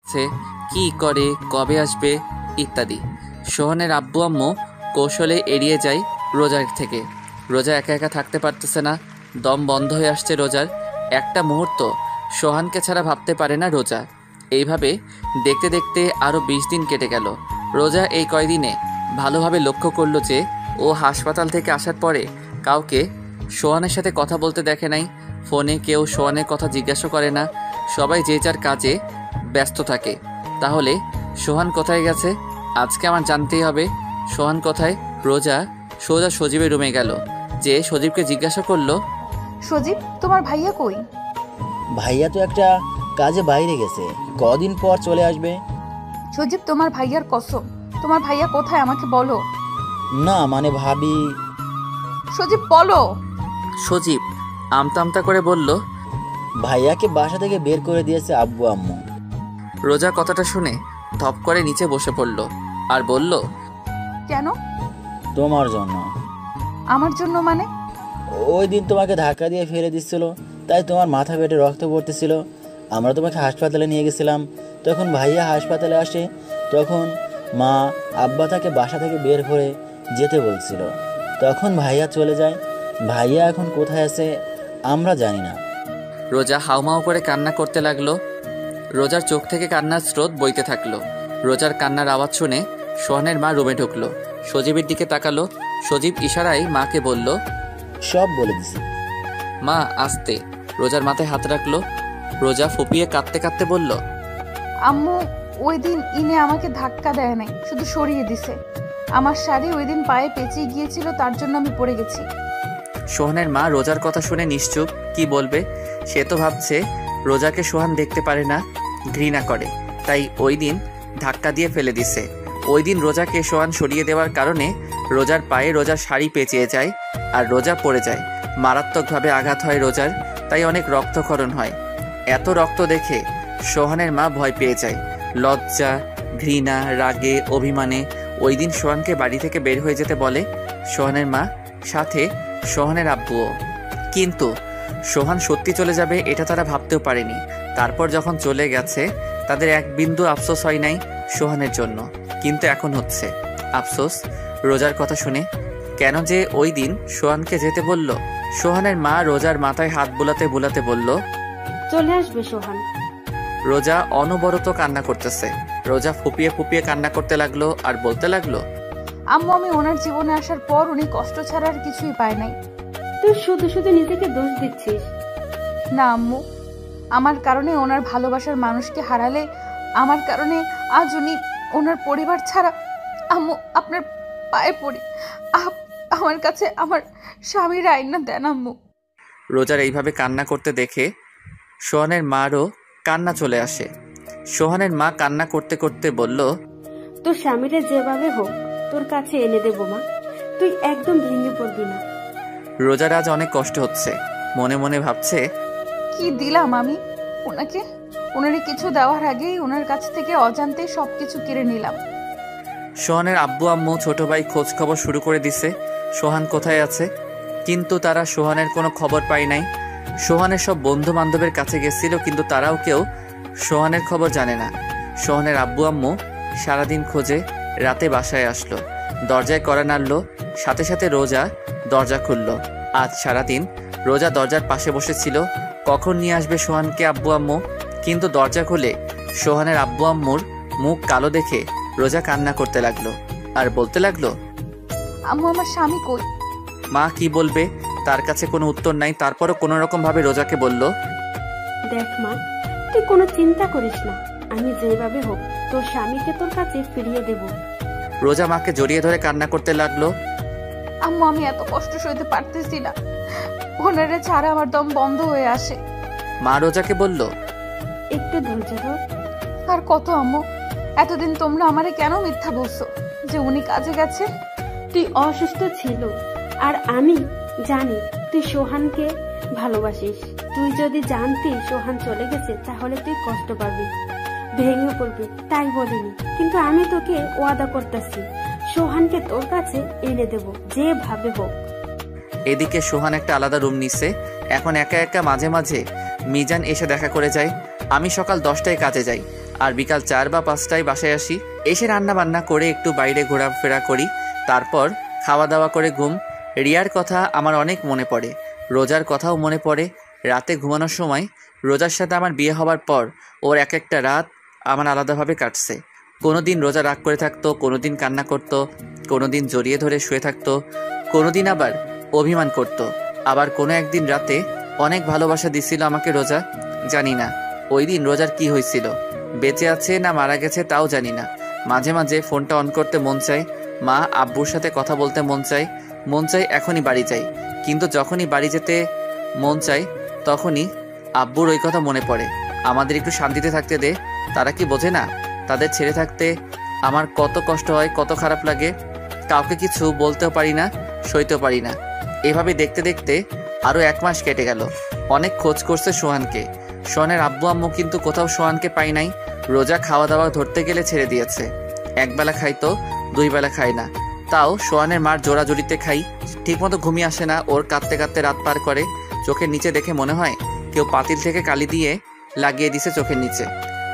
আছে, কি করে, কবে আসবে ইত্যাদি। সোহানের আব্বু আম্মু কৌশলে এড়িয়ে যায় রোজার থেকে। রোজা একা একা থাকতে পারতেছে না, দম বন্ধ হয়ে আসছে রোজার। একটা মুহূর্ত সোহানকে ছাড়া ভাবতে পারে না রোজা। এইভাবে দেখতে দেখতে আরও 20 দিন কেটে গেল। রোজা এই কয়দিনে ভালোভাবে লক্ষ্য করলো যে ও হাসপাতাল থেকে আসার পরে কাউকে সোহানের সাথে কথা বলতে দেখে নাই। ফোনে কেউ সোহানের কথা জিজ্ঞাসা করে না, সবাই যে যার কাজে ব্যস্ত থাকে। তাহলে সোহান কোথায় গেছে? আজকে আমার জানতেই হবে সোহান কোথায়। রোজা সোজা সজীবের রুমে গেল, যে সজীবকে জিজ্ঞাসা করলো, সজীব, তোমার ভাইয়া কই? ভাইয়া তো একটা কাজে বাইরে গেছে, কদিন পর চলে আসবে। সজীব, তোমার ভাইয়ার কসম, তোমার ভাইয়া কোথায় আমাকে বলো। না মানে ভাবি। সজীব বলো। সজীব আমতা আমতা করে বলল, ভাইয়াকে বাসা থেকে বের করে দিয়েছে আব্বু আম্মু। রোজা কথাটা শুনে ধপ করে নিচে বসে পড়ল আর বলল, কেন? তোমার জন্য। আমার জন্য মানে? ওই দিন তোমাকে ধাক্কা দিয়ে ফেলে দিচ্ছিল, তাই তোমার মাথা পেটে রক্ত পড়তেছিল। আমরা তোমাকে হাসপাতালে নিয়ে গেছিলাম। তখন ভাইয়া হাসপাতালে আসে, তখন মা আব্বা তাকে বাসা থেকে বের করে যেতে বলছিল। তখন ভাইয়া চলে যায়। ভাইয়া এখন কোথায় আছে আমরা জানি না। রোজা হাউমাউ করে কান্না করতে লাগলো। রোজার চোখ থেকে কান্নার স্রোত বইতে থাকলো। রোজার কান্নার আওয়াজ শুনে সোহানের মা রুমে ঢুকলো। সজীবের দিকে তাকালো। সজীব ইশারায় মাকে বলল, সব বলে দিছি। মা আস্তে। রোজার মাথায় হাত রাখলো। রোজা ফুপিয়ে কাঁদতে কাঁদতে বলল, আম্মু ওই দিন ইনে আমাকে ধাক্কা দেয় নাই, শুধু সরিয়ে দিছে। আমার শাড়ি ওই দিন পায়ে পেঁচিয়ে গিয়েছিল, তার জন্য আমি পড়ে গেছি। সোহানের মা রোজার কথা শুনে নিশ্চুপ। কি বলবে? সে তো ভাবছে রোজাকে সোহান দেখতে পারে না, ঘৃণা করে, তাই ওই দিন ধাক্কা দিয়ে ফেলে দিছে। ওই দিন রোজাকে সোহান সরিয়ে দেওয়ার কারণে রোজার পায়ে রোজার শাড়ি পেঁচিয়ে যায় আর রোজা পড়ে যায়। মারাত্মকভাবে আঘাত হয় রোজার, তাই অনেক রক্তক্ষরণ হয়। এত রক্ত দেখে সোহানের মা ভয় পেয়ে যায়। লজ্জা, ঘৃণা, রাগে, অভিমানে ওই দিন সোহানকে বাড়ি থেকে বের হয়ে যেতে বলে সোহানের মা, সাথে সোহানের আব্বুও। কিন্তু সোহান সত্যি চলে যাবে এটা তারা ভাবতেও পারেনি। তারপর যখন চলে গেছে তাদের এক বিন্দু আফসোস হয় নাই সোহানের জন্য, কিন্তু এখন হচ্ছে আফসোস রোজার কথা শুনে। কেন যে ওই দিন সোহানকে যেতে বলল। সোহানের মা রোজার মাথায় হাত বুলাতে বুলাতে বলল, চলে আসবে সোহান। রোজা অনবরত কান্না করতেছে। রোজা ফুপিয়ে ফুপিয়ে কান্না করতে লাগলো আর বলতে লাগলো, আম্মু আমি ওনার জীবনে আসার পর উনি কষ্ট ছাড়া আর কিছুই পায় নাই। তুই শুধু শুধু নিজেকে দোষ দিচ্ছিস। না আম্মু, আমার কারণে ওনার ভালোবাসার মানুষকে হারালে, আমার কারণে আজ উনি ওনার পরিবার ছাড়া। আম্মু আপনার পায়ে পড়ি, আমার কাছে আমার স্বামীর আইনা দেন আম্মু। রোজার এইভাবে কান্না করতে দেখে সোহানের মারও কান্না চলে আসে। সোহানের মা কান্না করতে করতে বলল, তোর স্বামীরা যেভাবে হোক তোর কাছে এনে দেবো মা, তুই একদম ভেঙে পড়বি না। রোজার আজ অনেক কষ্ট হচ্ছে। মনে মনে ভাবছে, কি দিলাম আমি ওনাকে? ওনারে কিছু দেওয়ার আগেই ওনার কাছ থেকে অজান্তে সবকিছু কেড়ে নিলাম। সোহানের আব্বু আম্মু ছোট ভাই খোঁজ খবর শুরু করে দিছে সোহান কোথায় আছে, কিন্তু তারা সোহানের কোনো খবর পায় নাই। সোহানের সব বন্ধু বান্ধবের কাছে গেছিল, কিন্তু তারাও কেউ সোহানের খবর জানে না। সোহানের আব্বু আম্মু সারাদিন খোঁজে, রাতে বাসায় আসলো, দরজায় কড়া নাড়ল, সাথে সাথে রোজা দরজা খুলল। আজ সারাদিন রোজা দরজার পাশে বসেছিল, কখন নিয়ে আসবে সোহানকে আব্বু আম্মু। কিন্তু দরজা খুলে সোহানের আব্বু আম্মুর মুখ কালো দেখে রোজা কান্না করতে লাগলো আর বলতে লাগলো, আম্মু আমার স্বামী কই? মা কি বলবে, তার কাছে কোনো উত্তর নাই। তারপরও কোনো রকম ভাবে রোজাকে বলল, দেখ মা, তুই কোনো চিন্তা করিস না, আমি যেভাবে হোক তোর স্বামীকে তোর কাছে ফিরিয়ে দেব। রোজা মাকে জড়িয়ে ধরে কান্না করতে লাগলো। আম্মু আমি এত কষ্ট সইতে পারতেছি না, ওনারে ছাড়া আমার দম বন্ধ হয়ে আসে। মা রোজাকে বলল, একটু ধৈর্য ধর। আর কত আম্মু? এতদিন তোমরা আমারে কেন মিথ্যা বলছো যে উনি কাজে গেছে? তুই অসুস্থ ছিল আর আমি জানি তুই সোহানকে ভালোবাসিস। তুই যদি জানতি সোহান চলে গেছে তাহলে তুই কষ্ট পাবি, ভেঙে পড়বি, তাই বলিনি। কিন্তু আমি তোকে ওয়াদা করতেছি সোহানকে তোর কাছে এনে দেব যেভাবে হোক। এদিকে সোহান একটা আলাদা রুম নিছে। এখন একা একা মাঝে মাঝে মিজান এসে দেখা করে যায়। আমি সকাল 10টায় কাজে যাই আর বিকাল 4 বা 5টায় বাসায় আসি। এসে রান্না বান্না করে একটু বাইরে ঘোরাফেরা করি, তারপর খাওয়া দাওয়া করে ঘুম। রিয়ার কথা আমার অনেক মনে পড়ে, রোজার কথাও মনে পড়ে। রাতে ঘুমানোর সময় রোজার সাথে আমার বিয়ে হওয়ার পর ওর এক একটা রাত আমার আলাদাভাবে কাটছে। কোনো দিন রোজা রাগ করে থাকতো, কোনো দিন কান্না করতো, কোনো দিন জড়িয়ে ধরে শুয়ে থাকতো, কোনো দিন আবার অভিমান করতো। আবার কোনো একদিন রাতে অনেক ভালোবাসা দিছিল আমাকে রোজা। জানি না ওই দিন রোজার কি হয়েছিল, বেঁচে আছে না মারা গেছে তাও জানি না। মাঝে মাঝে ফোনটা অন করতে মন চায়, মা আব্বুর সাথে কথা বলতে মন চায় এখনই বাড়ি যাই। কিন্তু যখনই বাড়ি যেতে মন চায় তখনই আব্বুর ওই কথা মনে পড়ে, আমাদের একটু শান্তিতে থাকতে দে। তারা কি বোঝে না তাদের ছেড়ে থাকতে আমার কত কষ্ট হয়, কত খারাপ লাগে। কাউকে কিছু বলতেও পারি না, সইতেও পারি না। এভাবে দেখতে দেখতে আরও 1 মাস কেটে গেল। অনেক খোঁজ করছে সোহানকে, সোহানের আব্বু আম্মু, কিন্তু কোথাও সোহানকে পাই নাই। রোজা খাওয়া দাওয়া ধরতে গেলে ছেড়ে দিয়েছে, একবেলা খাইতো, 2 বেলা খায় না। তাও সোহানের মার জোড়াজুড়িতে খাই, ঠিকমতো ঘুমিয়ে আসে না, ওর কাঁদতে কাঁদতে রাত পার করে। চোখের নিচে দেখে মনে হয় কেউ পাতিল থেকে কালি দিয়ে লাগিয়ে দিছে চোখের নিচে।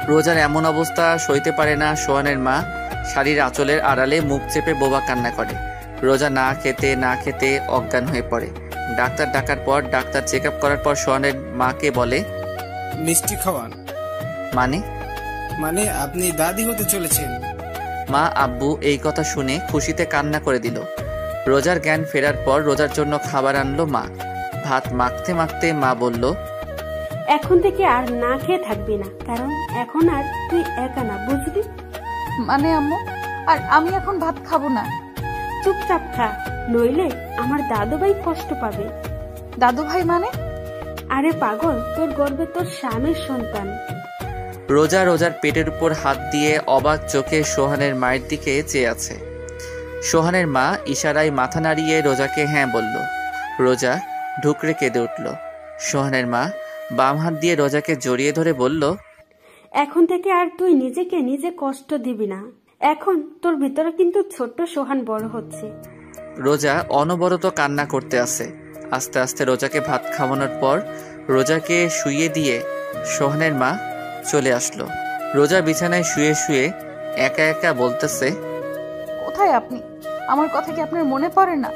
রোজার এমন অবস্থা সইতে পারে না সোহানের মা, শাড়ির আঁচলের আড়ালে মুখ চেপে বোবা কান্না করে। রোজা না খেতে অজ্ঞান হয়ে পড়ে। ডাক্তার ডাকার পর, ডাক্তার চেক আপ করার পর সোহানের মাকে বলে, মিষ্টি খাওয়ান। মানে আপনি দাদি হতে চলেছেন। মা আব্বু এই কথা শুনে খুশিতে কান্না করে দিল। রোজার জ্ঞান ফেরার পর রোজার জন্য খাবার আনলো মা। ভাত মাখতে মাখতে মা বলল, এখন থেকে আর না খেয়ে থাকবি না, কারণ এখন আর তুই একা না, বুঝলি? মানে আম্মু, আর আমি এখন ভাত খাবো না। চুপচাপ খা, নইলে আমার দাদু ভাই কষ্ট পাবে। দাদু ভাই মানে? আরে পাগল, তোর গর্বে তোর স্বামীর সন্তান। রোজার পেটের উপর হাত দিয়ে অবাক চোখে সোহানের মায়ের দিকে চেয়ে আছে। সোহানের মা ইশারায় মাথা নাড়িয়ে রোজাকে হ্যাঁ বলল। রোজা ঢুকরে কেঁদে উঠল। সোহানের মা বাম হাত দিয়ে রোজাকে জড়িয়ে ধরে বলল, এখন থেকে আর তুই নিজেকে নিজে কষ্ট দিবি না। এখন তোর ভিতরে কিন্তু ছোট্ট সোহান বড় হচ্ছে। রোজা অনবরত কান্না করতে আছে। আস্তে আস্তে রোজাকে ভাত খাওয়ানোর পর রোজাকে শুইয়ে দিয়ে সোহানের মা চলে আসলো। রোজা বিছানায় শুয়ে শুয়ে একা একা বলতেছে, কোথায় আপনি? আমার কথা কি আপনার মনে পড়ে না?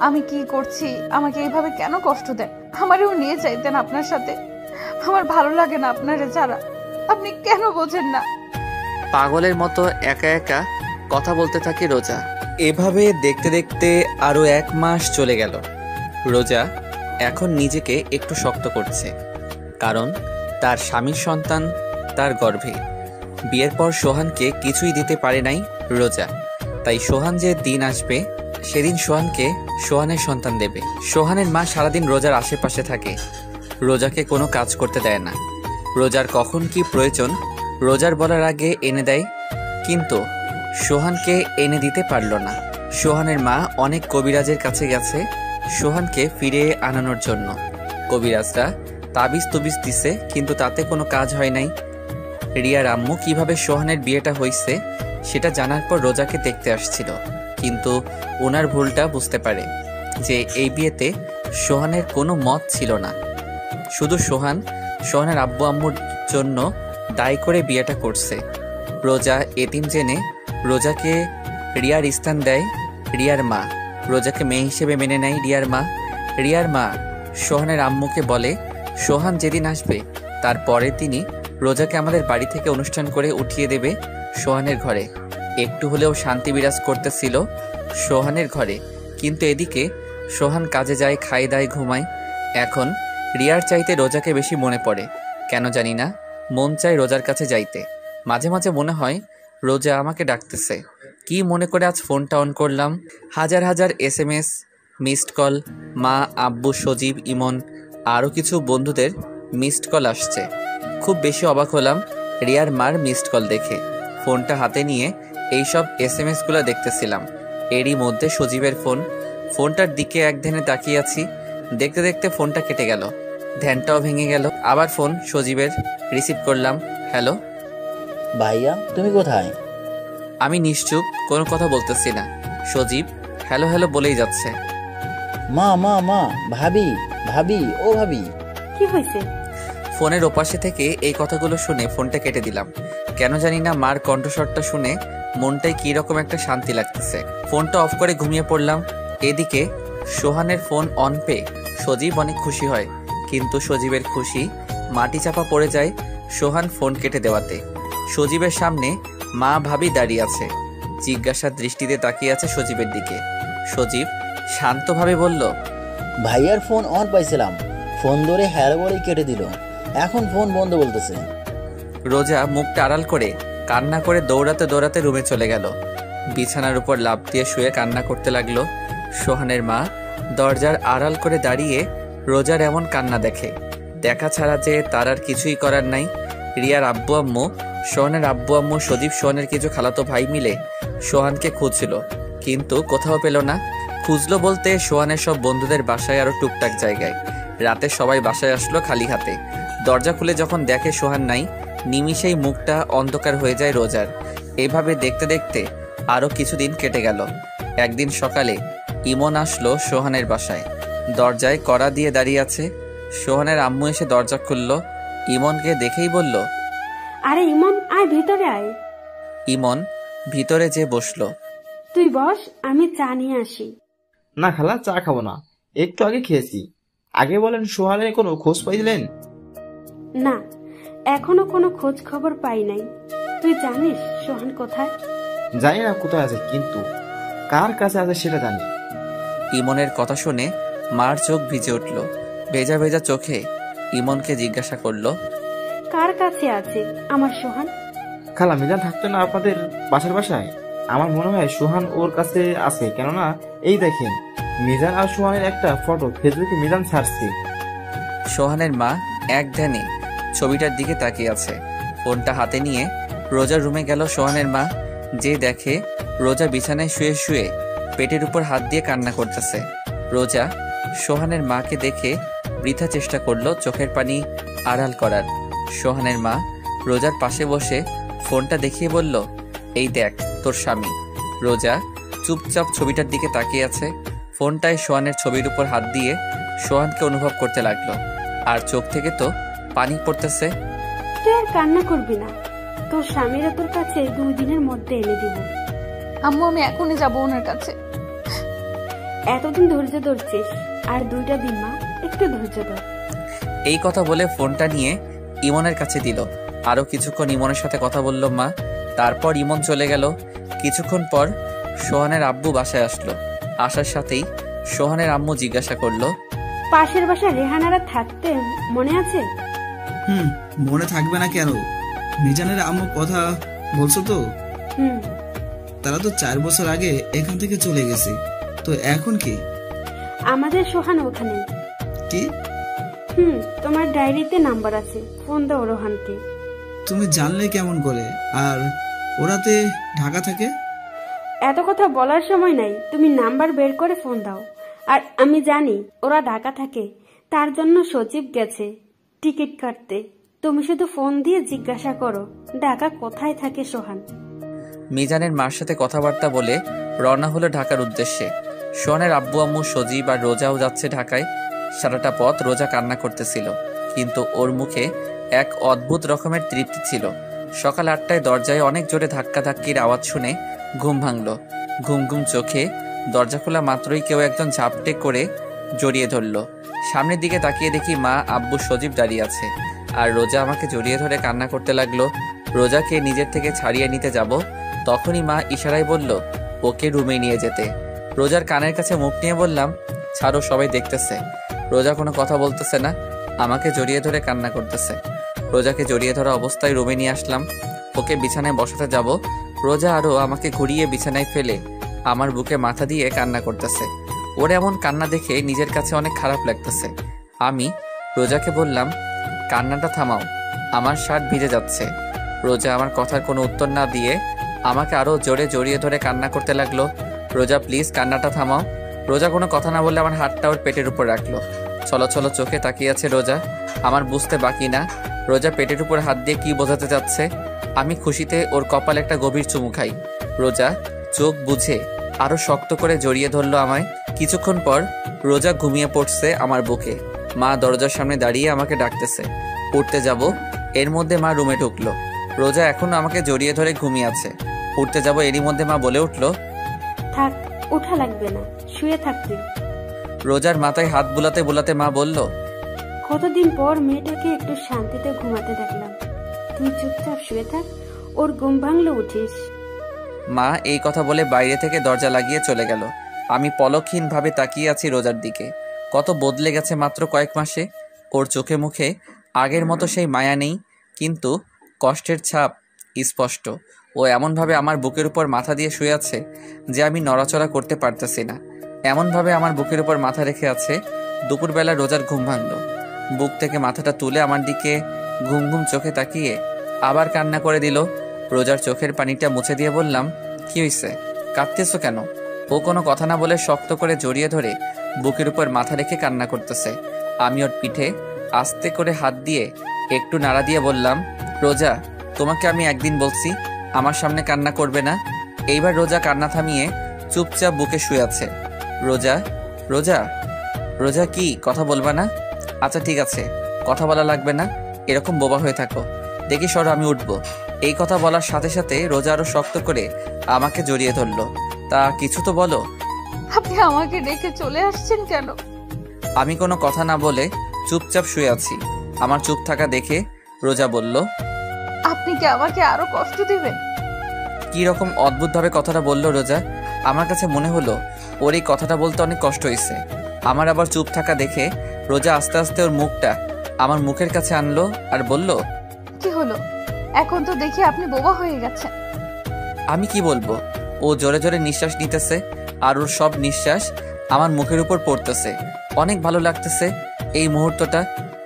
আমি কি করছি, আমাকে এইভাবে কেন কষ্ট দেন? আমারও নিয়ে যাইতেন আপনার সাথে, আমার ভালো লাগে না আপনারে ছাড়া। আপনি কেন বোঝেন না? পাগলের মতো একা একা কথা বলতে থাকে রোজা। এভাবে দেখতে দেখতে আরো 1 মাস চলে গেল। রোজা এখন নিজেকে একটু শক্ত করছে, কারণ তার স্বামীর সন্তান তার গর্ভে। বিয়ের পর সোহানকে কিছুই দিতে পারে নাই রোজা, তাই সোহান যে দিন আসবে সেদিন সোহানকে সোহানের সন্তান দেবে। সোহানের মা সারাদিন রোজার আশেপাশে থাকে, রোজাকে কোনো কাজ করতে দেয় না। রোজার কখন কি প্রয়োজন রোজার বলার আগে এনে দেয়, কিন্তু সোহানকে এনে দিতে পারল না। সোহানের মা অনেক কবিরাজের কাছে গেছে সোহানকে ফিরে আনানোর জন্য। কবিরাজরা তাবিজ তুবিজ দিছে, কিন্তু তাতে কোনো কাজ হয় নাই। রিয়ার আম্মু কিভাবে সোহানের বিয়েটা হয়েছে সেটা জানার পর রোজাকে দেখতে আসছিল, কিন্তু ওনার ভুলটা বুঝতে পারে যে এই বিয়েতে সোহানের কোনো মত ছিল না। শুধু সোহানের আব্বু আম্মুর জন্য দায়ী করে বিয়েটা করছে। রোজা এতিম জেনে রোজাকে রিয়ার স্থান দেয় রিয়ার মা। রোজাকে মেয়ে হিসেবে মেনে নেয় রিয়ার মা সোহানের আম্মুকে বলে, সোহান যেদিন আসবে তার পরের দিনই রোজাকে আমাদের বাড়ি থেকে অনুষ্ঠান করে উঠিয়ে দেবে সোহানের ঘরে। একটু হলেও শান্তি বিরাজ করতেছিল সোহানের ঘরে, কিন্তু এদিকে সোহান কাজে যায়, খায় দায়, ঘুমায়। এখন রিয়ার চাইতে রোজাকে বেশি মনে পড়ে, কেন জানি না। মন চায় রোজার কাছে যাইতে। মাঝে মাঝে মনে হয় রোজা আমাকে ডাকতেছে। কি মনে করে আজ ফোনটা অন করলাম, হাজার হাজার SMS, মিসড কল, মা, আব্বু, সজীব, ইমন, আরও কিছু বন্ধুদের মিসড কল আসছে। খুব বেশি অবাক হলাম রিয়ার মার মিসড কল দেখে। ফোনটা হাতে নিয়ে এইসব SMS-গুলো দেখতেছিলাম। এরই মধ্যে সজীবের ফোনটার দিকে এক ধ্যানে তাকিয়ে আছি। দেখতে দেখতে ফোনটা কেটে গেল, ধ্যানটাও ভেঙে গেল। আবার ফোন সজীবের, রিসিভ করলাম। হ্যালো ভাইয়া, তুমি কোথায়? আমি নিশ্চুপ, কোনো কথা বলতেছি না। সজীব হ্যালো হ্যালো বলেই যাচ্ছে। মা মা মা, ভাবি ভাবি, ও ভাবি। কি হয়েছে? ফোনের ওপাশে থেকে এই কথাগুলো শুনে ফোনটা কেটে দিলাম। কেন জানি না মার কণ্ঠস্বরটা শুনে মনটাই কি রকম একটা শান্তি লাগতেছে। ফোনটা অফ করে ঘুমিয়ে পড়লাম। এদিকে সোহানের ফোন অন পেয়ে সজীব অনেক খুশি হয়, কিন্তু সজীবের খুশি মাটি চাপা পড়ে যায় সোহান ফোন কেটে দেওয়াতে। সজীবের সামনে মা ভাবি দাঁড়িয়ে আছে, জিজ্ঞাসার দৃষ্টিতে তাকিয়ে আছে সজীবের দিকে। সজীব শান্তভাবে বলল, ভাইয়ার ফোন অন পাইছিলাম, ফোন ধরে হ্যাঁ বলেই কেটে দিল, এখন ফোন বন্ধ বলতেছে। রোজা মুখটা আড়াল করে কান্না করে দৌড়াতে দৌড়াতে রুমে চলে গেল। বিছানার উপর লাফ দিয়ে শুয়ে কান্না করতে লাগলো। সোহানের মা দরজার আড়াল করে দাঁড়িয়ে রোজার এমন কান্না দেখে। দেখা ছাড়া যে তার আর কিছুই করার নাই। রিয়ার আব্বু আম্মু, সোহানের আব্বু আম্মু, সজীব সোহানের কিছু খালাতো ভাই মিলে সোহানকে খুঁজছিল, কিন্তু কোথাও পেল না। খুঁজলো বলতে সোহানের সব বন্ধুদের বাসায় আরো টুকটাক জায়গায়। রাতে সবাই বাসায় আসলো খালি হাতে। দরজা খুলে যখন দেখে সোহান নাই, নিমিষেই মুখটা অন্ধকার হয়ে যায় রোজার। এভাবে দেখতে দেখতে আরো কিছুদিন কেটে গেল। একদিন সকালে ইমন আসলো সোহানের বাসায়। দরজায় কড়া দিয়ে দাঁড়িয়ে আছে। সোহানের আম্মু এসে দরজা খুলল। ইমনকে দেখেই বলল, আরে ইমন, আয় ভিতরে আয়। ইমন ভিতরে যে বসলো। তুই বস, আমি চা নিয়ে আসি। না খালা, চা খাবো না, একটু আগে খেয়েছি। আগে বলেন, সোহানের কোনো খোঁজ পাইলেন? না, এখনো কোনো খোঁজ খবর পাই নাই। তুই জানিস সোহান কোথায়? জানি না কোথায় আছে, কিন্তু কার কাছে আছে সেটা জানি। ইমনের কথা শুনে মার চোখ ভিজে উঠল। ভেজা ভেজা চোখে ইমনকে জিজ্ঞাসা করলো, কার কাছে আছে আমার সোহান? খালা, মিজান থাকতো না আপনাদের বাসার বাসায়? আমার মনে হয় সোহান ওর কাছে আছে, কেননা এই দেখেন মিজান আর সোহানের একটা ফটো ফেসবুকে মিজান ছাড়ছে। সোহানের মা এক ধ্যানে ছবিটার দিকে তাকিয়ে আছে। ফোনটা হাতে নিয়ে রোজার রুমে গেল সোহানের মা। যে দেখে রোজা বিছানায় শুয়ে শুয়ে পেটের উপর হাত দিয়ে কান্না করতেছে। রোজা সোহানের মাকে দেখে বৃথা চেষ্টা করলো চোখের পানি আড়াল করার। সোহানের মা রোজার পাশে বসে ফোনটা দেখিয়ে বলল, এই দেখ তোর স্বামী। রোজা চুপচাপ ছবিটার দিকে তাকিয়ে আছে। ফোনটায় সোহানের ছবির উপর হাত দিয়ে সোহানকে অনুভব করতে লাগলো, আর চোখ থেকে তো পানি পড়তেছে। তুই আর কান্না করবি না, তোর স্বামীরা তোর কাছে 2 দিনের মধ্যে এনে দিব। আম্মু, আমি এখনই যাবো ওনার কাছে। এতদিন ধৈর্য ধরছিস, আর 2টা দিন মা, একটু ধৈর্য ধর। এই কথা বলে ফোনটা নিয়ে ইমনের কাছে দিল। আরো কিছুক্ষণ ইমনের সাথে কথা বলল মা। তারপর ইমন চলে গেল। কিছুক্ষণ পর সোহানের আব্বু বাসায় আসলো। আসার সাথেই সোহানের আম্মু জিজ্ঞাসা করলো, পাশের বাসা রেহানারা থাকতে মনে আছে? মনে থাকবে না কেন? মিজানের আম্মু কথা বলছো তো? তারা তো 4 বছর আগে এখান থেকে চলে গেছে, তো এখন কি? আমাদের সোহান ওখানে। কি? তোমার ডায়েরিতে নাম্বার আছে, ফোন দাও রোহানকে। তুমি জানলে কেমন করে? আর ওরাতে ঢাকা থাকে? এত কথা বলার সময় নাই, তুমি নাম্বার বের করে ফোন দাও। আর আমি জানি ওরা ঢাকা থাকে, তার জন্য সচিব গেছে টিকিট কাটতে। তুমি শুধু ফোন দিয়ে জিজ্ঞাসা করো ঢাকা কোথায় থাকে সোহান। মিজানের মার সাথে কথাবার্তা বলে রওনা হলো ঢাকার উদ্দেশ্যে। সোহানের আব্বু আম্মু, সজীব আর রোজাও যাচ্ছে ঢাকায়। সারাটা পথ রোজা কান্না করতেছিল, কিন্তু ওর মুখে এক অদ্ভুত রকমের তৃপ্তি ছিল। সকাল 8টায় দরজায় অনেক জোরে ধাক্কাধাক্কির আওয়াজ শুনে ঘুম ভাঙল। ঘুম ঘুম চোখে দরজা খোলা মাত্রই কেউ একজন ঝাপটে করে জড়িয়ে ধরল। সামনের দিকে তাকিয়ে দেখি মা, আব্বু, সজীব দাঁড়িয়ে আছে, আর রোজা আমাকে জড়িয়ে ধরে কান্না করতে লাগলো। রোজাকে নিজের থেকে ছাড়িয়ে নিতে যাব, তখনই মা ইশারায় বলল ওকে রুমে নিয়ে যেতে। রোজার কানের কাছে মুখ নিয়ে বললাম, ছাড়ো, সবাই দেখতেছে। রোজা কোনো কথা বলতেছে না, আমাকে জড়িয়ে ধরে কান্না করতেছে। রোজাকে জড়িয়ে ধরা অবস্থায় রুমে নিয়ে আসলাম। ওকে বিছানায় বসাতে যাব, রোজা আরও আমাকে ঘুরিয়ে বিছানায় ফেলে আমার বুকে মাথা দিয়ে কান্না করতেছে। ওর এমন কান্না দেখে নিজের কাছে অনেক খারাপ লাগতেছে। আমি রোজাকে বললাম, কান্নাটা থামাও, আমার শার্ট ভিজে যাচ্ছে। রোজা আমার কথার কোনো উত্তর না দিয়ে আমাকে আরো জোরে জড়িয়ে ধরে কান্না করতে লাগলো। রোজা প্লিজ কান্নাটা থামাও। রোজা কোনো কথা না বলে আমার হাতটা ওর পেটের উপর রাখলো। চলো চলো চোখে তাকিয়ে আছে রোজা, আমার বুঝতে বাকি না রোজা পেটের উপর হাত দিয়ে কি বোঝাতে যাচ্ছে। আমি খুশিতে ওর কপালে একটা গভীর চুমু খাই। রোজা চোখ বুঝে আরো শক্ত করে জড়িয়ে ধরলো আমায়। কিছুক্ষণ পর রোজা ঘুমিয়ে পড়ছে আমার বুকে। মা দরজার সামনে দাঁড়িয়ে আমাকে ডাকতেছে, উঠতে যাব। এর মধ্যে মা রুমে ঢুকলো। রোজা এখনো আমাকে জড়িয়ে ধরে ঘুমিয়ে আছে। উঠতে যাব এরই মধ্যে মা বলে উঠল, থাক, ওঠা লাগবে না, শুয়ে থাক তুই। রোজার মাথায় হাত বুলাতে বুলাতে মা বলল, কতদিন পর মেয়েটাকে একটু শান্তিতে ঘুমাতে দেখলাম। তুই চুপচাপ শুয়ে থাক, ওর ঘুম ভাঙলে উঠিস। মা এই কথা বলে বাইরে থেকে দরজা লাগিয়ে চলে গেল। আমি পলকহীনভাবে তাকিয়ে আছি রোজার দিকে। কত বদলে গেছে মাত্র কয়েক মাসে। ওর চোখে মুখে আগের মতো সেই মায়া নেই, কিন্তু কষ্টের ছাপ স্পষ্ট। ও এমনভাবে আমার বুকের উপর মাথা দিয়ে শুয়ে আছে যে আমি নড়াচড়া করতে পারতেছি না। এমনভাবে আমার বুকের উপর মাথা রেখে আছে। দুপুরবেলা রোজার ঘুম ভাঙল। বুক থেকে মাথাটা তুলে আমার দিকে ঘুম ঘুম চোখে তাকিয়ে আবার কান্না করে দিল। রোজার চোখের পানিটা মুছে দিয়ে বললাম, কি হয়েছে, কাঁদতেছো কেন? ও কোনো কথা না বলে শক্ত করে জড়িয়ে ধরে বুকের উপর মাথা রেখে কান্না করতেছে। আমি ওর পিঠে আস্তে করে হাত দিয়ে একটু নাড়া দিয়ে বললাম, রোজা, তোমাকে আমি একদিন বলছি আমার সামনে কান্না করবে না। এইবার রোজা কান্না থামিয়ে চুপচাপ বুকে শুয়ে আছে। রোজা, রোজা, রোজা, কি কথা বলবা না? আচ্ছা ঠিক আছে, কথা বলা লাগবে না, এরকম বোবা হয়ে থাকো। দেখি সরো, আমি উঠবো। এই কথা বলার সাথে সাথে রোজা আরো শক্ত করে আমাকে জড়িয়ে ধরলো। তা কিছু তো বলো। আপনি আমাকে রেখে চলে আসছেন কেন? আমি কোনো কথা না বলে চুপচাপ শুয়ে আছি। আমার চুপ থাকা দেখে রোজা বলল, আপনি কি আমাকে আরো কষ্ট দিবেন? কি রকম অদ্ভুতভাবে কথাটা বলল রোজা। আমার কাছে মনে হলো ওর এই কথাটা বলতে অনেক কষ্ট হয়েছে। আমার আবার চুপ থাকা দেখে রোজা আস্তে আস্তে ওর মুখটা আমার মুখের কাছে আনলো আর বলল, কি হলো? এখন তো দেখি আপনি বোবা হয়ে গেছেন। আমি কি বলবো? ও জোরে জোরে নিঃশ্বাস নিতেছে আর ওর সব নিঃশ্বাস আমার মুখের উপর পড়তেছে। অনেক ভালো লাগতেছে এই মুহূর্তটা।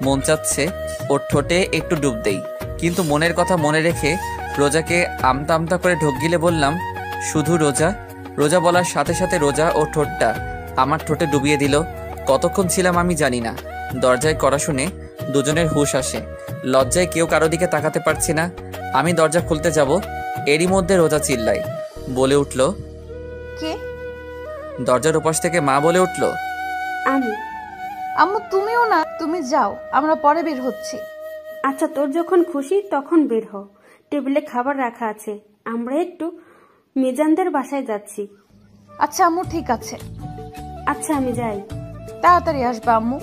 মন চাচ্ছে ওর ঠোঁটে একটু ডুব দেই, কিন্তু মনের কথা মনে রেখে রোজাকে আমতা আমতা করে ঢোক গিলে বললাম, শুধু রোজা। রোজা বলার সাথে সাথে রোজা ও ঠোঁটটা আমার ঠোঁটে ডুবিয়ে দিল। কতক্ষণ ছিলাম আমি জানি না। দরজায় কড়া শুনে দুজনের হুঁশ আসে। লজ্জায় কেউ কারো দিকে তাকাতে পারছি না। আমি দরজা খুলতে যাব, এরই মধ্যে রোজা চিল্লায়, বলে উঠল, কে? দরজার উপাস থেকে মা বলে উঠল, আমি। আম্মু তুমিও না, তুমি যাও, আমরা পরে বের হচ্ছি। আচ্ছা, তোর যখন খুশি তখন বের হ। টেবিলে খাবার রাখা আছে, আমরা একটু মিজানদের বাসায় যাচ্ছি। আচ্ছা আম্মু, ঠিক আছে। আচ্ছা, আমি যাই। তাড়াতাড়ি আসবা আম্মু।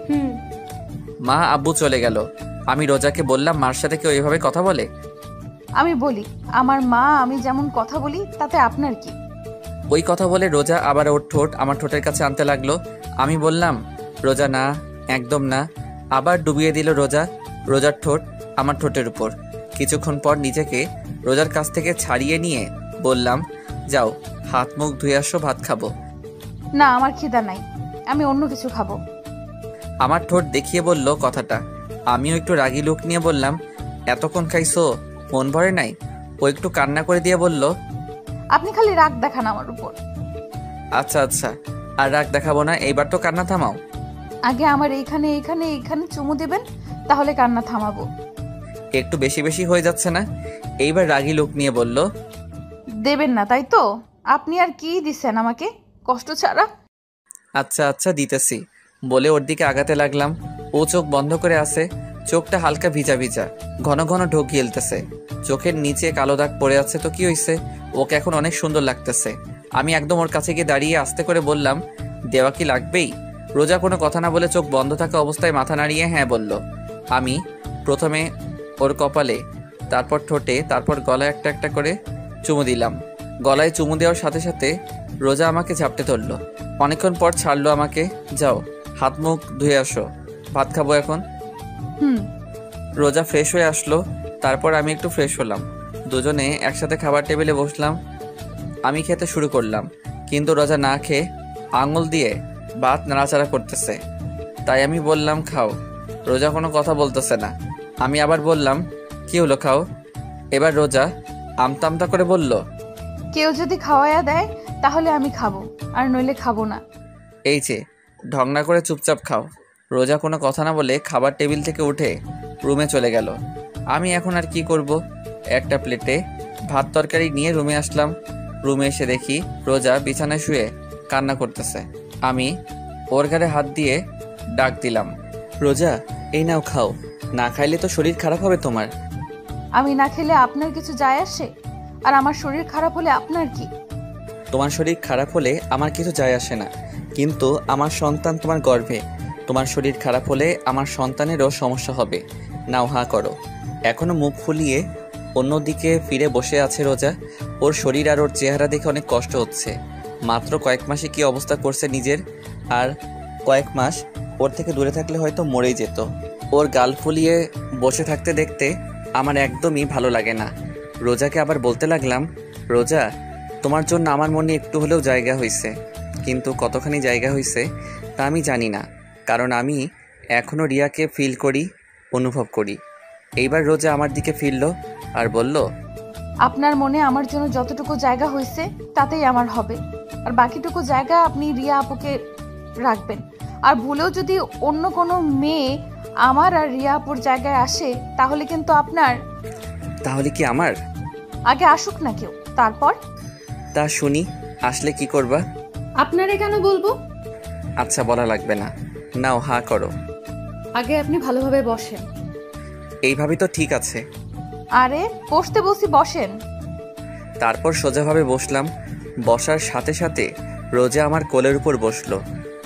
হুম। মা আব্বু চলে গেল। আমি রোজাকে বললাম, মার সাথে কেউ এভাবে কথা বলে? আমি বলি, আমার মা আমি যেমন কথা বলি তাতে আপনার কি? ওই কথা বলে রোজা আবার ওর ঠোঁট আমার ঠোঁটের কাছে আনতে লাগলো। আমি বললাম, রোজা না, একদম না। আবার ডুবিয়ে দিল রোজা রোজার ঠোঁট আমার ঠোঁটের উপর। কিছুক্ষণ পর নিজেকে রোজার কাছ থেকে ছাড়িয়ে নিয়ে বললাম, যাও হাত মুখ ধুয়ে আসো, ভাত খাবো। না, আমার খিদা নাই, আমি অন্য কিছু খাবো। আমার ঠোঁট দেখিয়ে বলল কথাটা। আমিও একটু রাগী লুক নিয়ে বললাম, এতক্ষণ খাইছো, মন ভরে নাই? ও একটু কান্না করে দিয়ে বলল, আপনি খালি রাগ দেখান আমার উপর। আচ্ছা আচ্ছা, আর রাগ দেখাবো না, এইবার তো কান্না থামাও। আগে আমার এইখানে এইখানে এইখানে চুমু দেবেন, তাহলে কান্না থামাবো। একটু বেশি বেশি হয়ে যাচ্ছে না? এইবার রাগী লুক নিয়ে বলল, দেবেন না তাই তো? আপনি আর কি দিচ্ছেন আমাকে কষ্ট ছাড়া? আচ্ছা আচ্ছা দিতেছি, বলে ওর দিকে আগাতে লাগলাম। ও চোখ বন্ধ করে আছে, চোখটা হালকা ভিজা ভিজা, ঘন ঘন ঢোক গিলতেছে। চোখের নিচে কালো দাগ পড়ে আছে, তো কি হয়েছে? ওকে এখন অনেক সুন্দর লাগতেছে। আমি একদম ওর কাছে গিয়ে দাঁড়িয়ে আস্তে করে বললাম, দেওয়া কি লাগবেই? রোজা কোনো কথা না বলে চোখ বন্ধ থাকা অবস্থায় মাথা নাড়িয়ে হ্যাঁ বলল। আমি প্রথমে ওর কপালে, তারপর ঠোঁটে, তারপর গলায় একটা একটা করে চুমু দিলাম। গলায় চুমু দেওয়ার সাথে সাথে রোজা আমাকে ঝাপটে ধরলো। অনেকক্ষণ পর ছাড়লো আমাকে। যাও হাত মুখ ধুয়ে আসো, ভাত খাবো এখন। রোজা ফ্রেশ হয়ে আসলো, তারপর আমি একটু ফ্রেশ হলাম। দুজনে একসাথে খাবার টেবিলে বসলাম। আমি খেতে শুরু করলাম, কিন্তু রোজা না খেয়ে আঙুল দিয়ে ভাত নাড়াচাড়া করতেছে। তাই আমি বললাম, খাও। রোজা কোনো কথা বলতেছে না। আমি আবার বললাম, কি হলো, খাও। এবার রোজা আমতা আমতা করে বলল, কেউ যদি খাওয়াইয়া দেয় তাহলে আমি খাবো, আর নইলে খাবো না। এই যে ঢংনা করে চুপচাপ খাও। রোজা কোনো কথা না বলে খাবার টেবিল থেকে উঠে রুমে চলে গেল। আমি এখন আর কি করব? একটা প্লেটে ভাত তরকারি নিয়ে রুমে আসলাম। রুমে এসে দেখি রোজা বিছানায় শুয়ে কান্না করতেছে। আমি ওর ঘাড়ে হাত দিয়ে ডাক দিলাম, রোজা এই নাও খাও, না খাইলে তো শরীর খারাপ হবে তোমার। আমি না খেলে আপনার কিছু যায় আসে? আর আমার শরীর খারাপ হলে আপনার কি? তোমার শরীর খারাপ হলে আমার কিছু যায় আসে না, কিন্তু আমার সন্তান তোমার গর্ভে। তোমার শরীর খারাপ হলে আমার সন্তানেরও সমস্যা হবে। নাও হা করো। এখনো মুখ ফুলিয়ে অন্যদিকে ফিরে বসে আছে রোজা। ওর শরীর আর ওর চেহারা দেখে অনেক কষ্ট হচ্ছে। মাত্র কয়েক মাসে কি অবস্থা করছে নিজের, আর কয়েক মাস ওর থেকে দূরে থাকলে হয়তো মরেই যেত। ওর গাল ফুলিয়ে বসে থাকতে দেখতে আমার একদমই ভালো লাগে না। রোজাকে আবার বলতে লাগলাম, রোজা, তোমার জন্য আমার মনে একটু হলেও জায়গা হয়েছে, কিন্তু কতখানি জায়গা হয়েছে তা আমি জানি না, কারণ আমি এখনও রিয়াকে ফিল করি, অনুভব করি। এইবার রোজা আমার দিকে ফিরল আর বলল, আপনার মনে আমার জন্য যতটুকু জায়গা হয়েছে তাতেই আমার হবে, আর বাকিটুকু জায়গা আপনি রিয়া আপুকে রাখবেন। আর ভুলেও যদি অন্য কোনো মেয়ে আমার আর রিয়া আপুর জায়গায় আসে তাহলে কিন্তু আপনার। তাহলে কি আমার? আগে আসুক না কেউ, তারপর। তা শুনি, আসলে কি করবা? আপনারে কেন বলবো? আচ্ছা, বলা লাগবে না, নাও হা করো। আগে আপনি ভালোভাবে বসেন। এইভাবে তো ঠিক আছে। আরে বসতে বসি, বসেন। তারপর সোজাভাবে বসলাম। বসার সাথে সাথে রোজা আমার কোলের উপর বসলো।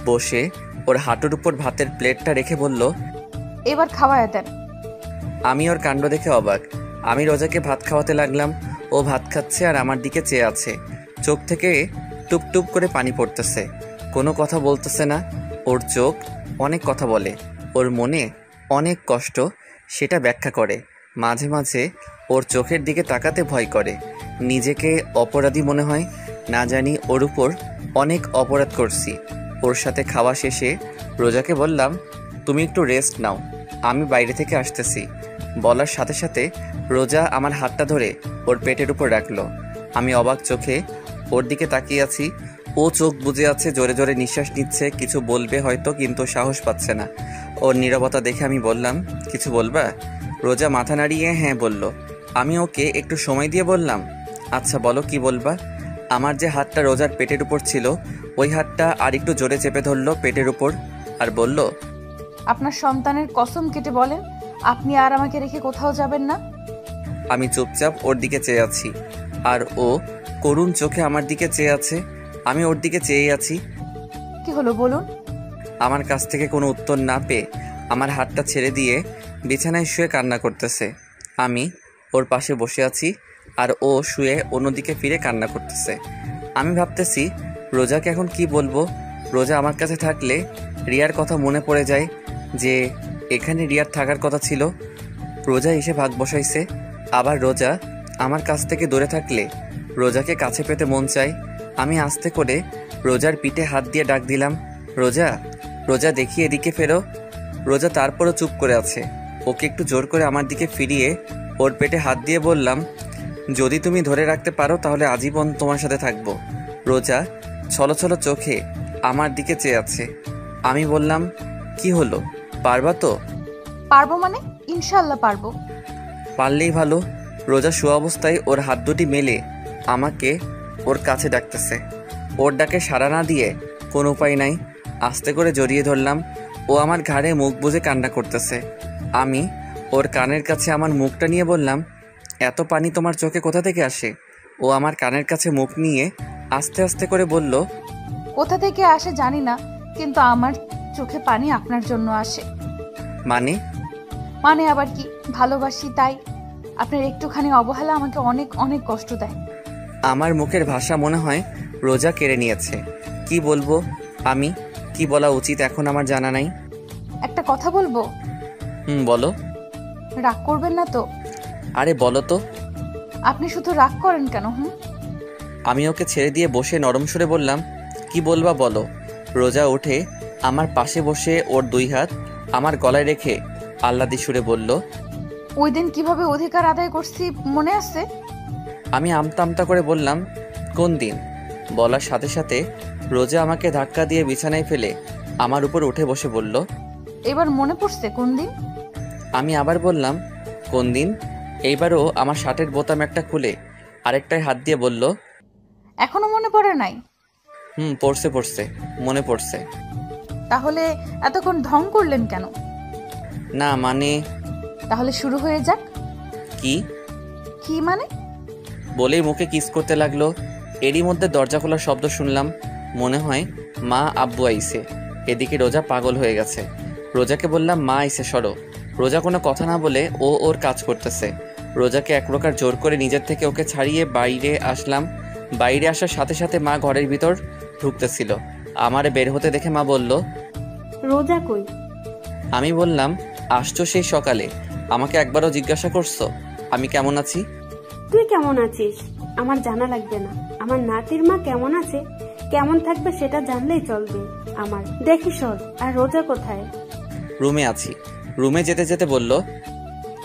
বসে ওর হাঁটুর উপর ভাতের প্লেটটা রেখে বলল, এবার খাওয়ায় দেন। আমি ওর কাণ্ড দেখে অবাক। আমি রোজাকে ভাত খাওয়াতে লাগলাম। ও ভাত খাচ্ছে আর আমার দিকে চেয়ে আছে। চোখ থেকে টুপ টুপ করে পানি পড়তেছে। কোনো কথা বলতেছে না। ওর চোখ অনেক কথা বলে, ওর মনে অনেক কষ্ট, সেটা ব্যাখ্যা করে। মাঝে মাঝে ওর চোখের দিকে তাকাতে ভয় করে। নিজেকে অপরাধী মনে হয়। না জানি ওর উপর অনেক অপরাধ করছি। ওর সাথে খাওয়া শেষে রোজাকে বললাম, তুমি একটু রেস্ট নাও, আমি বাইরে থেকে আসতেছি। বলার সাথে সাথে রোজা আমার হাতটা ধরে ওর পেটের উপর রাখলো। আমি অবাক চোখে ওর দিকে তাকিয়ে আছি। ও চোখ বুজে আছে, জোরে জোরে নিঃশ্বাস নিচ্ছে। কিছু বলবে হয়তো, কিন্তু সাহস পাচ্ছে না। ওর নীরবতা দেখে আমি বললাম, কিছু বলবা? রোজা মাথা নাড়িয়ে হ্যাঁ বলল। আমি ওকে একটু সময় দিয়ে বললাম, আচ্ছা বলো, কি বলবা? আমার যে হাতটা রোজার পেটের উপর ছিল, ওই হাতটা আর একটু জোরে চেপে ধরলো পেটের উপর আর বলল, আপনার সন্তানের কসম কেটে বলেন আপনি আর আমাকে রেখে কোথাও যাবেন না। আমি চুপচাপ ওর দিকে চেয়ে আছি, আর ও করুণ চোখে আমার দিকে চেয়ে আছে। আমি ওর দিকে চেয়ে আছি। কি হলো বলুন? আমার কাছ থেকে কোনো উত্তর না পেয়ে আমার হাতটা ছেড়ে দিয়ে বিছানায় শুয়ে কান্না করতেছে। আমি ওর পাশে বসে আছি আর ও শুয়ে অন্যদিকে ফিরে কান্না করতেছে। আমি ভাবতেছি রোজাকে এখন কি বলবো। রোজা আমার কাছে থাকলে রিয়ার কথা মনে পড়ে যায় যে এখানে রিয়ার থাকার কথা ছিল। রোজা এসে ভাগ বসাইছে। আবার রোজা আমার কাছ থেকে দূরে থাকলে রোজাকে কাছে পেতে মন চায়। আমি আস্তে করে রোজার পিঠে হাত দিয়ে ডাক দিলাম, রোজা, রোজা দেখি এদিকে ফেরো। রোজা তারপরও চুপ করে আছে। ওকে একটু জোর করে আমার দিকে ফিরিয়ে ওর পেটে হাত দিয়ে বললাম, যদি তুমি ধরে রাখতে পারো তাহলে আজীবন তোমার সাথে থাকবো। রোজা ছলো ছলো চোখে আমার দিকে চেয়ে আছে। আমি বললাম, কি হলো, পারবা তো? পারবো মানে? ইনশাল্লাহ পারবো। পারলেই ভালো। রোজা শোয়া অবস্থায় ওর হাত দুটি মেলে আমাকে ওর কাছে ডাকতেছে। ওর ডাকে সাড়া না দিয়ে কোনো উপায় নাই, আস্তে করে জড়িয়ে ধরলাম। ও আমার ঘাড়ে মুখ বুজে কান্না করতেছে। আমি ওর কানের কাছে আমার মুখটা নিয়ে বললাম, এত পানি তোমার চোখে কোথা থেকে আসে? ও আমার কানের কাছে মুখ নিয়ে আস্তে আস্তে করে বলল, কোথা থেকে আসে জানি না, কিন্তু আমার চোখে পানি আপনার জন্য আসে। মানে? মানে আবার কি, ভালোবাসি তাই। আপনার একটুখানি অবহেলা আমাকে অনেক অনেক কষ্ট দেয়। আমার মুখের ভাষা মনে হয় রোজা কেড়ে নিয়েছে। কি বলবো আমি, কি বলা উচিত এখন আমার জানা নাই। একটা কথা বলবো? বলো। রাগ করবেন না তো? আরে বলো তো। আপনি শুধু রাগ করেন কেন? আমি ওকে ছেড়ে দিয়ে বসে নরম সুরে বললাম, কি বলবা বলো। রোজা উঠে আমার পাশে বসে ওর দুই হাত আমার গলায় রেখে আহ্লাদি সুরে বলল, ওই দিন কিভাবে অধিকার আদায় করছি মনে আছে? আমি আমতা আমতা করে বললাম, কোন দিন? বলার সাথে সাথে রোজা আমাকে ধাক্কা দিয়ে বিছানায় ফেলে আমার উপর উঠে বসে বলল, এবার মনে পড়ছে কোন দিন? আমি আবার বললাম, কোন দিন? এইবারও আমার শার্টের বোতাম একটা খুলে আরেকটায় হাত দিয়ে বলল, এখনো মনে পড়ে নাই? পড়ছে পড়ছে, মনে পড়ছে। তাহলে এতক্ষণ ঢং করলেন কেন? না মানে। তাহলে শুরু হয়ে যাক। কি? কি মানে? বলেই মুখে কিস করতে লাগলো। এরই মধ্যে দরজা খোলার শব্দ শুনলাম। মনে হয় মা আব্বু আইছে। এদিকে রোজা পাগল হয়ে গেছে। রোজাকে বললাম, মা আইছে, সরো। রোজা কোনো কথা না বলে ওর কাজ করতেছে। রোজাকে এক প্রকার জোর করে নিজের থেকে ওকে ছাড়িয়ে বাইরে আসলাম। বাইরে আসার সাথে সাথে মা ঘরের ভিতর ঢুকতেছিল। আমারে বের হতে দেখে মা বলল, রোজা কই? আমি বললাম, আসছো সেই সকালে, আমাকে একবারও জিজ্ঞাসা করছো আমি কেমন আছি? তুই কেমন আছিস আমার জানা লাগবে না। আমার নাতির মা কেমন আছে, কেমন থাকবে সেটা জানলেই চলবে আমার। দেখি সর। আর রোজা কোথায়? রুমে আছি। রুমে যেতে যেতে বলল,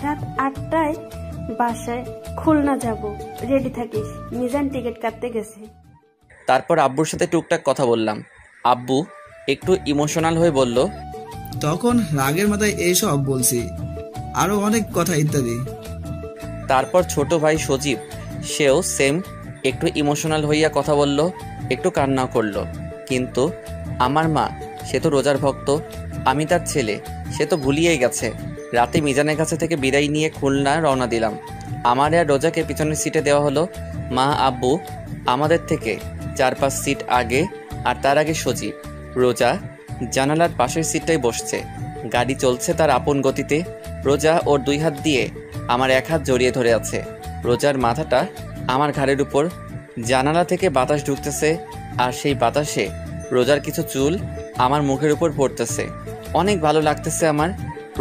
রাত 8টায় বাসায় খুলনা যাব, রেডি থাকিস। মিজান টিকিট কাটতে গেছে। তারপর আব্বুর সাথে টুকটাক কথা বললাম। আব্বু একটু ইমোশনাল হয়ে বলল, তখন রাগের মাথায় এইসব বলছি, আরো অনেক কথা ইত্যাদি। তারপর ছোট ভাই সজীব, সেও সেম একটু ইমোশনাল হইয়া কথা বলল, একটু কান্নাও করলো। কিন্তু আমার মা, সে তো রোজার ভক্ত, আমি তার ছেলে, সে তো ভুলিয়েই গেছে। রাতে মিজানের কাছে থেকে বিদায় নিয়ে খুলনা রওনা দিলাম। আমার আর রোজাকে পিছনের সিটে দেওয়া হলো। মা আব্বু আমাদের থেকে 4-5 সিট আগে, আর তার আগে সজীব। রোজা জানালার পাশের সিটটাই বসছে। গাড়ি চলছে তার আপন গতিতে। রোজা ওর 2 হাত দিয়ে আমার 1 হাত জড়িয়ে ধরে আছে। রোজার মাথাটা আমার ঘাড়ের উপর। জানালা থেকে বাতাস ঢুকতেছে, আর সেই বাতাসে রোজার কিছু চুল আমার মুখের উপর পড়তেছে। অনেক ভালো লাগতেছে আমার।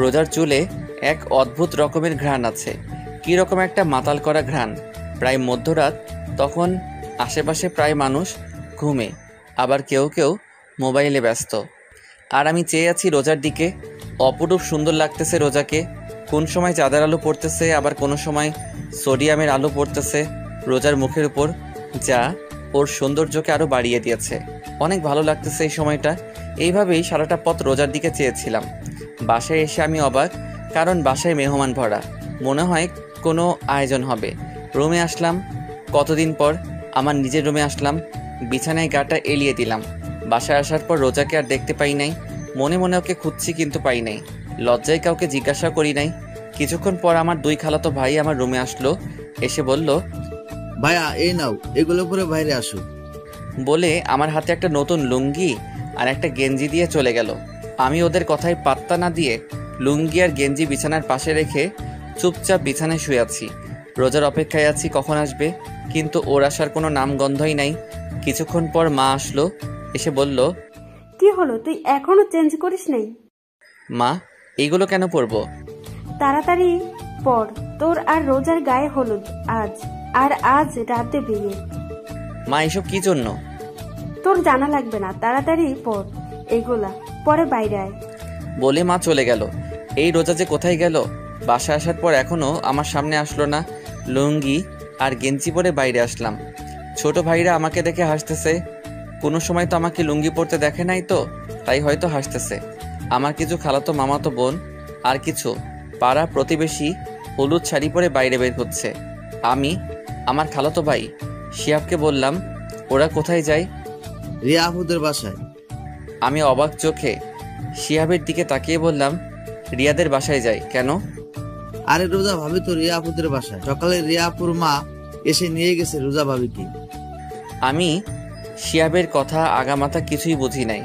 রোজার চুলে এক অদ্ভুত রকমের ঘ্রাণ আছে, কি রকম একটা মাতাল করা ঘ্রাণ। প্রায় মধ্যরাত, তখন আশেপাশে প্রায় মানুষ ঘুমে, আবার কেউ কেউ মোবাইলে ব্যস্ত। আর আমি চেয়ে আছি রোজার দিকে। অপরূপ সুন্দর লাগতেছে রোজাকে। কোন সময় চাঁদের আলো পড়তেছে, আবার কোনো সময় সোডিয়ামের আলো পড়তেছে রোজার মুখের উপর, যা ওর সৌন্দর্যকে আরও বাড়িয়ে দিয়েছে। অনেক ভালো লাগতেছে এই সময়টা। এইভাবেই সারাটা পথ রোজার দিকে চেয়েছিলাম। বাসায় এসে আমি অবাক, কারণ বাসায় মেহমান ভরা। মনে হয় কোনো আয়োজন হবে। রুমে আসলাম কতদিন পর, আমার নিজের রুমে আসলাম। বিছানায় গাটা এলিয়ে দিলাম। বাসায় আসার পর রোজাকে আর দেখতে পাই নাই। মনে মনে ওকে খুঁজছি, কিন্তু পাই নাই। লজ্জায় কাউকে জিজ্ঞাসা করি নাই। কিছুক্ষণ পর আমার 2 খালাতো ভাই আমার রুমে আসলো। এসে বলল, ভাইয়া এই নাও, এগুলো পরে বাইরে আসো। বলে আমার হাতে একটা নতুন লুঙ্গি আর একটা গেঞ্জি দিয়ে চলে গেল। আমি ওদের কথায় পাত্তা না দিয়ে লুঙ্গি আর গেঞ্জি বিছানার পাশে রেখে চুপচাপ বিছানায় শুয়ে আছি। রোজার অপেক্ষায় আছি কখন আসবে, কিন্তু ওর আসার কোনো নামগন্ধই নাই। কিছুক্ষণ পর মা আসলো। এসে বলল, কি হলো, তুই এখনো চেঞ্জ করিস নাই? মা, এইগুলো কেন পরবো? তাড়াতাড়ি পর, তোর আর রোজার গায়ে হলুদ আজ, আর আজ রাতে বিয়ে। মা, এসব কি জন্য? তোর জানা লাগবে না, তাড়াতাড়ি পর এগুলা, পরে বাইরে আয়। বলে মা চলে গেল। এই রোজা যে কোথায় গেল? বাসা আসার পর এখনো আমার সামনে আসলো না। লুঙ্গি আর গেঞ্জি পরে বাইরে আসলাম। ছোট ভাইরা আমাকে দেখে হাসতেছে। কোনো সময় তো আমাকে লুঙ্গি পরতে দেখে নাই, তো তাই হয়তো হাসতেছে। আমার কিছু খালাতো মামাতো বোন আর কিছু পাড়া প্রতিবেশী হলুদ শাড়ি পরে বাইরে বের হচ্ছে। আমি আমার খালাতো ভাই শিহাবকে বললাম, ওরা কোথায় যায়? রিয়া আপুদের বাসায়। আমি অবাক চোখে শিহাবের দিকে তাকিয়ে বললাম, রিয়াদের বাসায় যাই কেন? আরে রোজা ভাবি তো রিয়া আপুদের বাসায়। সকালে রিয়া আপুর মা এসে নিয়ে গেছে রোজা ভাবিকে। আমি শিহাবের কথা আগামাথা কিছুই বুঝি নাই।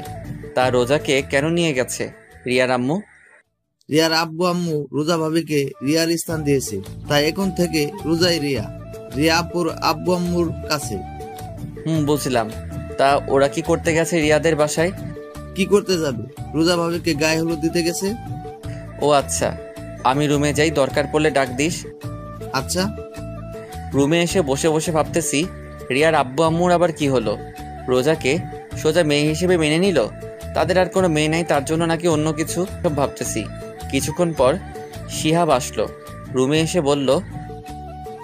তা রোজাকে কেন নিয়ে গেছে রিয়ার আম্মু? রিয়ার আব্বু আম্মু রোজা ভাবিকে রিয়ার স্থান দিয়েছে, তাই এখন থেকে রোজাই রিয়া, রিয়া আপুর আব্বু আম্মুর কাছে। বুঝলাম। তা ওরা কি করতে গেছে রিয়াদের বাসায়? কি করতে যাবে? রোজা ভাবিকে গায়ে হলুদ দিতে গেছে। ও আচ্ছা, আমি রুমে যাই, দরকার পড়লে ডাক দিস। আচ্ছা। রুমে এসে বসে বসে ভাবতেছি, রিয়ার আব্বু আম্মুর আবার কি হলো? রোজাকে সোজা মেয়ে হিসেবে মেনে নিল? তাদের আর কোনো মেয়ে নাই, তার জন্য নাকি অন্য কিছু? সব ভাবতেছি। কিছুক্ষণ পর শিহাব আসলো। রুমে এসে বলল,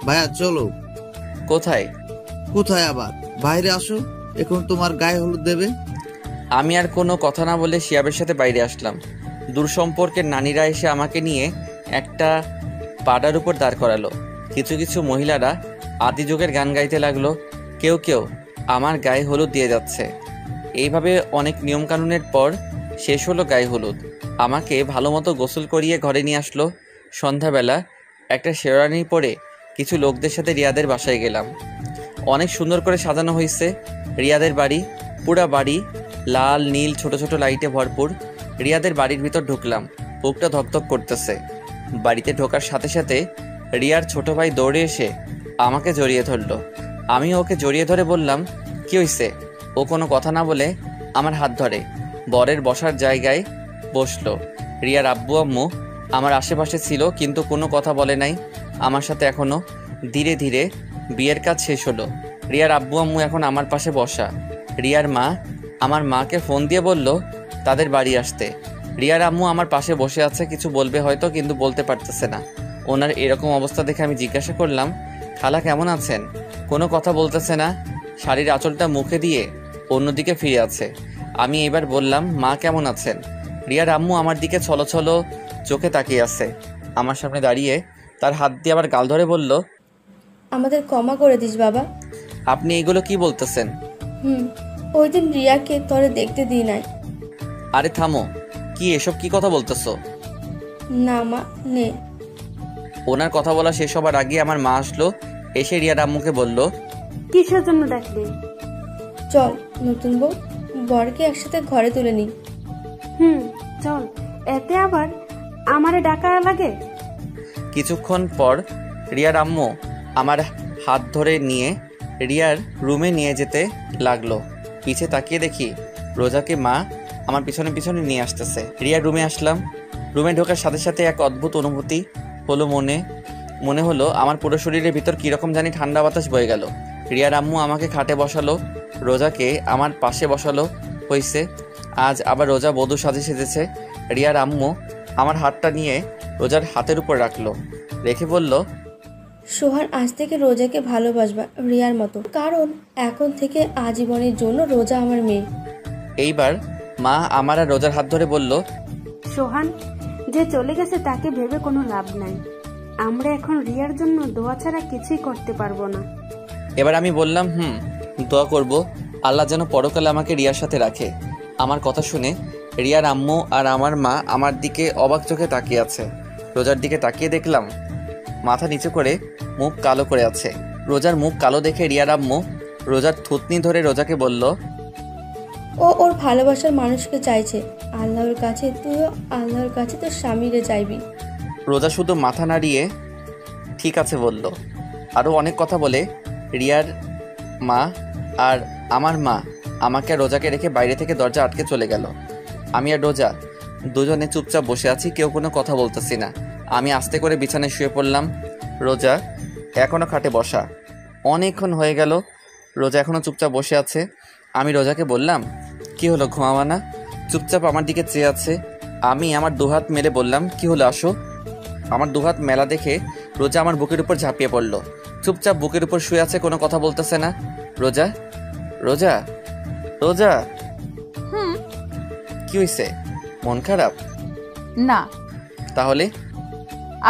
ভাইয়া চলো। কোথায়? কোথায় আবার, বাইরে আসো, এখন তোমার গায়ে হলুদ দেবে। আমি আর কোনো কথা না বলে শিহাবের সাথে বাইরে আসলাম। দূর সম্পর্কের নানিরা এসে আমাকে নিয়ে একটা পাড়ার উপর দাঁড় করালো। কিছু কিছু মহিলারা আদি যুগের গান গাইতে লাগলো। কেউ কেউ আমার গায়ে হলুদ দিয়ে যাচ্ছে। এইভাবে অনেক নিয়মকানুনের পর শেষ হলো গায়ে হলুদ। আমাকে ভালো মতো গোসল করিয়ে ঘরে নিয়ে আসলো। সন্ধ্যাবেলা একটা শেরওয়ানি পরে কিছু লোকদের সাথে রিয়াদের বাসায় গেলাম। অনেক সুন্দর করে সাজানো হয়েছে রিয়াদের বাড়ি। পুরা বাড়ি লাল নীল ছোট ছোট লাইটে ভরপুর। রিয়াদের বাড়ির ভিতর ঢুকলাম, বুকটা ধকধক করতেছে। বাড়িতে ঢোকার সাথে সাথে রিয়ার ছোট ভাই দৌড়ে এসে আমাকে জড়িয়ে ধরলো। আমি ওকে জড়িয়ে ধরে বললাম, কি হয়েছে? ও কোনো কথা না বলে আমার হাত ধরে বরের বসার জায়গায় বসলো। রিয়ার আব্বু আম্মু আমার আশেপাশে ছিল, কিন্তু কোনো কথা বলে নাই আমার সাথে। এখনও ধীরে ধীরে বিয়ের কাজ শেষ হলো। রিয়ার আব্বু আম্মু এখন আমার পাশে বসা। রিয়ার মা আমার মাকে ফোন দিয়ে বলল তাদের বাড়ি আসতে। রিয়ার আম্মু আমার পাশে বসে আছে, কিছু বলবে হয়তো, কিন্তু বলতে পারতেছে না। ওনার এরকম অবস্থা দেখে আমি জিজ্ঞাসা করলাম, খালা কেমন আছেন? কোনো কথা বলতেছে না, শাড়ির আঁচলটা মুখে দিয়ে অন্যদিকে ফিরে আছে। আমি এবার বললাম, মা কেমন আছেন? রিয়ার আম্মু আমার দিকে ছলো ছলো চোখে তাকিয়ে আছে। আমার সামনে দাঁড়িয়ে তার হাত দিয়ে আবার গাল ধরে বলল, আমাদের ক্ষমা করে দিস বাবা। আপনি এগুলো কি বলতেছেন? ওই দিন রিয়াকে তোরে দেখতে দিই নাই। আরে থামো, কি এসব কি কথা বলতেছো? না মা, নে। ওনার কথা বলা শেষ হবার আগে আমার মা আসলো, এসে রিয়ার আম্মুকে বলল, কিসের জন্য ডাকলে? চল নতুন বউ বরকে একসাথে ঘরে তুলে নি। চল, এতে আবার আমারে ডাকা লাগে? কিছুক্ষণ পর রিয়ার আম্মু আমার হাত ধরে নিয়ে রিয়ার রুমে নিয়ে যেতে লাগলো। পিছে তাকিয়ে দেখি রোজাকে মা আমার পিছনে পিছনে নিয়ে আসতেছে। রিয়ার রুমে আসলাম। রুমে ঢোকার সাথে সাথে এক অদ্ভুত অনুভূতি হলো। মনে হলো আমার পুরো শরীরের ভিতর কীরকম জানি ঠান্ডা বাতাস বয়ে গেল। রিয়ার আম্মু আমাকে খাটে বসালো, রোজাকে আমার পাশে বসালো হয়েছে। আজ আবার রোজা বধূ সেজেছে। রিয়ার আম্মু আমার হাতটা নিয়ে রোজার হাতের উপর রাখলো, রেখে বলল, সোহান আজ থেকে রোজাকে ভালোবাসবা রিয়ার মতো, কারণ এখন থেকে আজীবনের জন্য রোজা আমার মেয়ে। এইবার মা আমার আর রোজার হাত ধরে বলল, সোহান যে চলে গেছে তাকে ভেবে কোনো লাভ নাই। আমরা এখন রিয়ার জন্য দোয়া ছাড়া কিছুই করতে পারবো না। এবার আমি বললাম, দোয়া করব আল্লাহ যেন পরকালে আমাকে রিয়ার সাথে রাখে। আমার কথা শুনে রিয়ার আম্মু আর আমার মা আমার দিকে অবাক চোখে তাকিয়ে আছে। রোজার দিকে তাকিয়ে দেখলাম মাথা নিচু করে মুখ কালো করে আছে। রোজার মুখ কালো দেখে রিয়ার আম্মু রোজার থুতনি ধরে রোজাকে বলল, ও ওর ভালোবাসার মানুষকে চাইছে। আল্লাহর কাছে তুইও আল্লাহর কাছে তোর স্বামীরে চাইবি। রোজা শুধু মাথা নাড়িয়ে ঠিক আছে বলল। আরও অনেক কথা বলে রিয়ার মা আর আমার মা আমাকে আর রোজাকে রেখে বাইরে থেকে দরজা আটকে চলে গেল। আমি আর রোজা দুজনে চুপচাপ বসে আছি, কেউ কোনো কথা বলতেছি না। আমি আস্তে করে বিছানায় শুয়ে পড়লাম। রোজা এখনও খাটে বসা। অনেকক্ষণ হয়ে গেল, রোজা এখনও চুপচাপ বসে আছে। আমি রোজাকে বললাম, কি হলো, ঘুমাবা না? চুপচাপ আমার দিকে চেয়ে আছে। আমি আমার দুহাত মেলে বললাম, কি হলো, আসো। আমার দুহাত মেলা দেখে রোজা আমার বুকের উপর ঝাঁপিয়ে পড়লো। চুপচাপ বুকের উপর শুয়ে আছে, কোনো কথা বলতেছে না। রোজা রোজা রোজা কি হয়েছে? মন খারাপ? না। তাহলে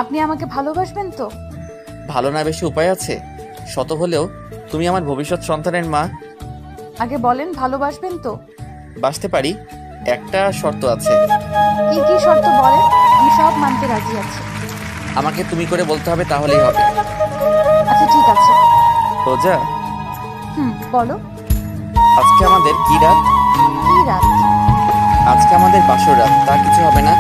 আপনি আমাকে ভালোবাসবেন তো? ভালো না বেশি উপায় আছে? শত হলেও তুমি আমার ভবিষ্যৎ সন্তানের মা। আগে বলেন, ভালোবাসবেন তো? বাসতে পারি, একটা শর্ত আছে। কি কি শর্ত বলেন, আমি সব মানতে রাজি আছি। আমাকে তুমি করে বলতে হবে, তাহলেই হবে। আচ্ছা ঠিক আছে। রোজা, বলো। আজকে আমাদের কি রাত? কি রাত? আজকে আমাদের বাসর রাত। তা কিছু হবে না?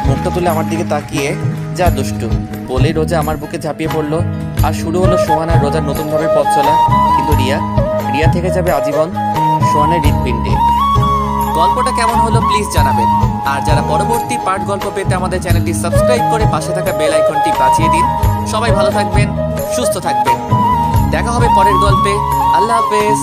মুখটা তুলে আমার দিকে তাকিয়ে যা দুষ্টু বলেই রোজা আমার বুকে ঝাঁপিয়ে পড়লো। আর শুরু হলো সোহান আর রোজার নতুনভাবে পথ চলা। কিন্তু রিয়া থেকে যাবে আজীবন সোহানের হৃৎপিণ্ডে। গল্পটা কেমন হলো প্লিজ জানাবেন। আর যারা পরবর্তী পার্ট গল্প পেতে আমাদের চ্যানেলটি সাবস্ক্রাইব করে পাশে থাকা বেল আইকনটি বাজিয়ে দিন। সবাই ভালো থাকবেন, সুস্থ থাকবেন। দেখা হবে পরের গল্পে। আল্লাহ হাফেজ।